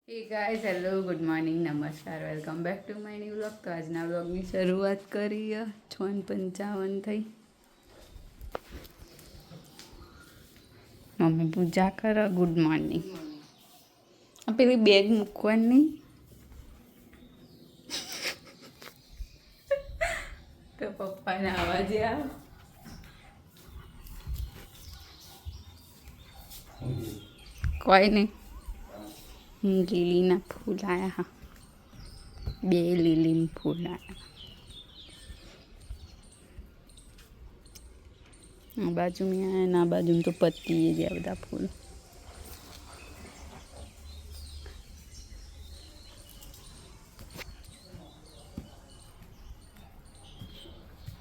હે guys hello good morning નમસ્કાર welcome back to my new vlog. તો આજના વ્લોગની શરૂઆત કરીએ. 6:55 થઈ. મમ્મી પૂજા કરો. Good morning. આ પેલી બેગ મૂકવાની તો પપ્પાને અવાજે આવ. કોઈ નહીં. લીલીના ફૂલ આવ્યા. હા, 2 લીલી ફૂલ આવ્યા. આ બાજુ મેં આવ્યા ને આ બાજુ તો પત્તી ગયા બધા ફૂલ.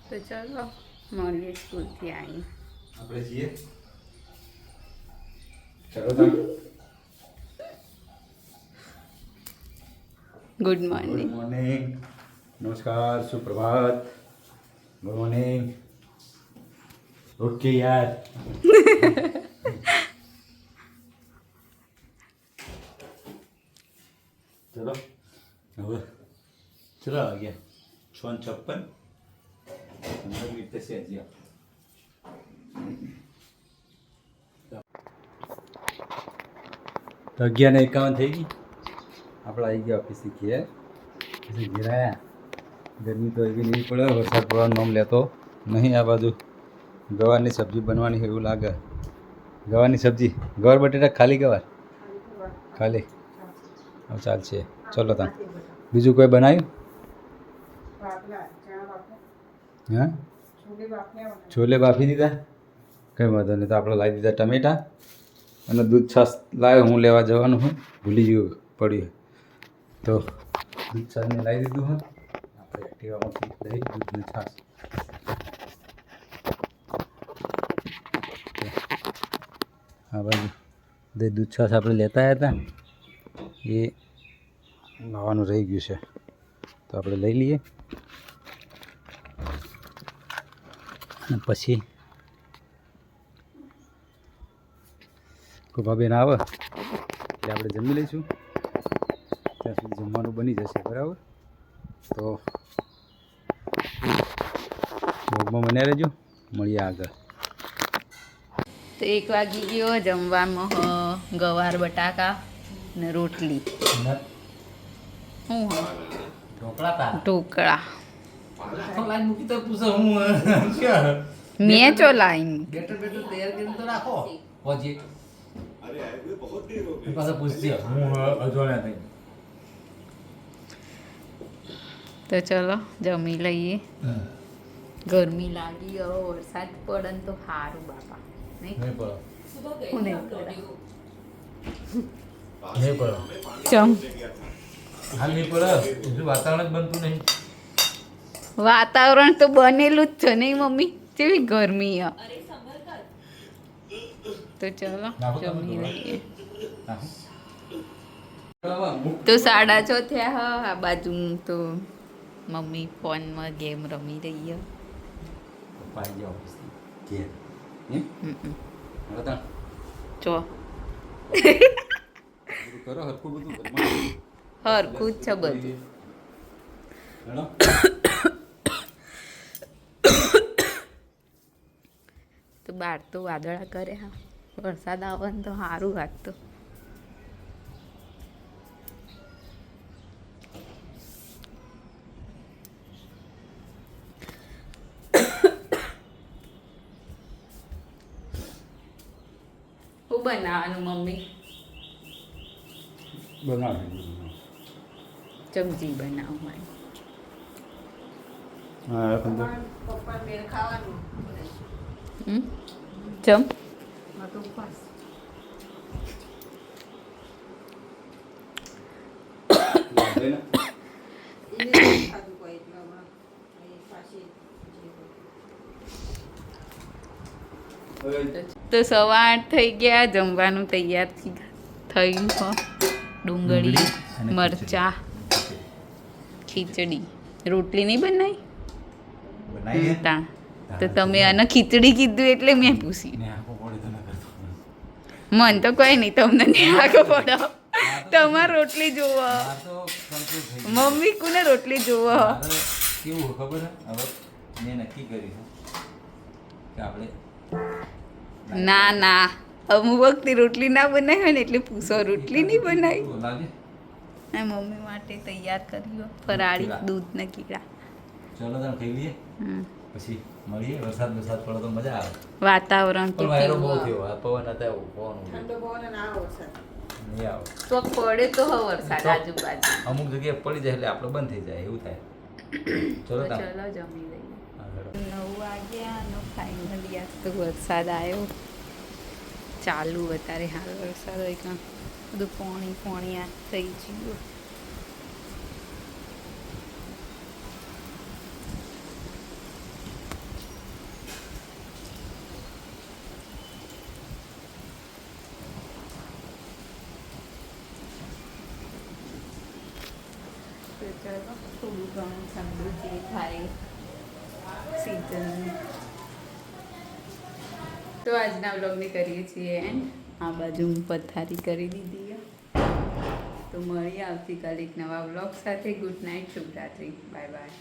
તો ચલો મળીએ સ્કૂલથી આવી. આપણે છીએ. ચલો તો. Good good morning. મોર્નિંગ. નમસ્કાર, સુપ્રભાત. Good morning. ઓકે યાર. ચલો હવે ચલો ગયા 6:56 રીતે છે હજી. તો 11:51 થઈ ગઈ. આપણે આવી ગયા ઓફિસથી ઘેર. પછી ઘેર આવ્યા. ગરમી તો એવી નહીં પડે, વરસાદ પડવાનું નામ લેતો નહીં. આ બાજુ ગવારની સબ્જી બનવાની એવું લાગે. ગવારની સબ્જી, ગવાર બટેટા ખાલી ગવાર ખાલી હવે ચાલશે. ચલો તાં બીજું કોઈ બનાવ્યું? હા, છોલે બાફી દીધા. કંઈ વાંધો નહીં. તો આપણે લાવી દીધા ટમેટા અને દૂધ છાશ લાવ્યો. હું લેવા જવાનું હોય, ભૂલી ગયું પડ્યું. તો દૂધ છાશને લાવી દીધું હોય. આપણે એક્ટિવામાંથી દહીં દૂધને છાશ. હા બાજુ દૂધ છાશ આપણે લેતા આવ્યા હતા, એ લાવવાનું રહી ગયું છે. તો આપણે લઈ લઈએ અને પછી કૃપાબેન આવે એટલે આપણે જમી લઈશું. ત્યાં સુધી જમવાનું બની જશે. બરાબર? તો બ્લોગમાં બન્યા રહેજો. મળીએ આગળ. તો 1 વાગી ગયો. જમવામાં ગવાર બટાકા ને રોટલી. શું ઢોકળા મેં ચો લાઈન તો ચલો જમી લઈએ. ગરમી લાગી. હવે વરસાદ પડે ને તો સારું બાપા. નહીં હું નહીં પડે. ચમ વાતાવરણ જ બનતું નહીં. વાતાવરણ તો બનેલું જ છે નહીં મમ્મી? કેવી ગરમી છે. તો ચલો જમી લઈએ. તો 6:30 થયા. આ બાજુ તો મમ્મી ફોનમાં ગેમ રમી રહી છે. ચો કરો હરખું બધું. હરખું જ છે બધું. તો બહાર તો વાદળા કરે. હા, વરસાદ આવે ને તો સારું વાગતું. શું બનાવવાનું મમ્મી? બનાવી ચમચી બનાવું મારી. ચમ તો 8:15 થઈ ગયા. જમવાનું તૈયાર થયું છે. ડુંગળી, મરચા, ખીચડી, રોટલી નહીં બનાવી. તો તમે આને ખીચડી કીધું એટલે મેં પૂછ્યું. મન તો કોઈ નહીં, તમને નહીં આગળ પડો. તમાર રોટલી જોવો આ તો complete થઈ ગયું. મમ્મી કોને રોટલી જોવો મારે કેવું ખબર છે હવે મેં નક્કી કર્યું છે કે આપણે ના ના અમુક વખતે રોટલી ના બનાવી હોય ને એટલે પૂછો રોટલી નહીં બનાવી લાગે મેં મમ્મી માટે તૈયાર કર્યું ફરાળી દૂધ ને કીડા ચલો તમે ખાઈ લઈએ પછી મળીએ વરસાદ પડે તો મજા આવે વાતાવરણ તો પણ વાયરો બહુ કેવું થયો આ પવન હતા પવન નહીં આવે તો પડે તો હવે વરસાદ આજુબાજુ અમુક જગ્યાએ પડી જાય એટલે આપણે બંધ થઈ જાય એવું થાય ચલો તો તમે ચલો જમી લઈએ હા, હેડો. 9 વાગ્યા અને ફાઇનલી આજ તો વરસાદ આવ્યો ચાલુ અત્યારે હાલ વરસાદ હોય કાં બધું પોણી આ થઈ ગયું તો ચલો થોડું ઘણું ઠંડુ જે થાય સીઝન તો આજના વ્લોગને કરીએ છીએ એન્ડ આ બાજુ હું પથારી કરી દીધી તો મળીએ આવતીકાલે એક નવા વ્લોગ સાથે ગુડ નાઇટ શુભરાત્રી બાય બાય